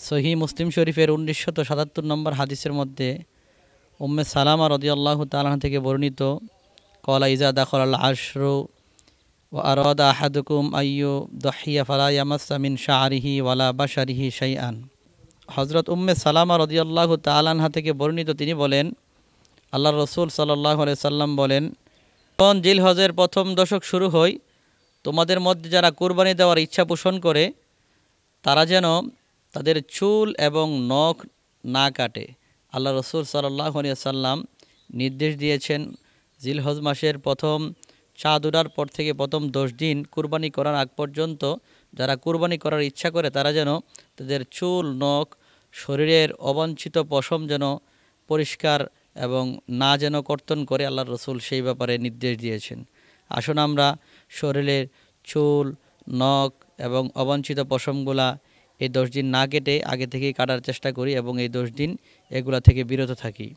সহিহ মুসলিম শরীফের 1977 নম্বর হাদিসের মধ্যে উম্মে সালামা রাদিয়াল্লাহু তাআলা থেকে বর্ণিত ক্বালা ইজা দাখালাল আশরু ওয়া আরাদা আহাদুকুম আইয়ু দাহিয়া ফালা ইয়ামাসসা মিন শা'রিহি ওয়ালা বাশারিহি শাইআন। হযরত উম্মে সালামা রাদিয়াল্লাহু তাআলা থেকে বর্ণিত, তিনি বলেন, আল্লাহর রাসূল সাল্লাল্লাহু আলাইহি সাল্লাম বলেন, যখন জিলহজের প্রথম দশক শুরু হয়, তোমাদের মধ্যে যারা কুরবানি দেওয়ার ইচ্ছা পোষণ করে তারা যেন তাদের চুল এবং নখ না কাটে। আল্লাহ রসুল সাল্লাল্লাহু আলাইহি সাল্লাম নির্দেশ দিয়েছেন, জিলহজ মাসের প্রথম চাঁদ ওঠার পর থেকে প্রথম 10 দিন কুরবানি করার আগ পর্যন্ত যারা কুরবানি করার ইচ্ছা করে তারা যেন তাদের চুল, নখ, শরীরের অবাঞ্ছিত পশম যেন পরিষ্কার এবং না যেন কর্তন করে। আল্লাহ রসুল সেই ব্যাপারে নির্দেশ দিয়েছেন। আসুন আমরা শরীরের চুল, নখ এবং অবাঞ্ছিত পশমগুলা এই 10 দিন না কেটে আগে থেকেই কাটার চেষ্টা করি এবং এই 10 দিন এগুলা থেকে বিরত থাকি।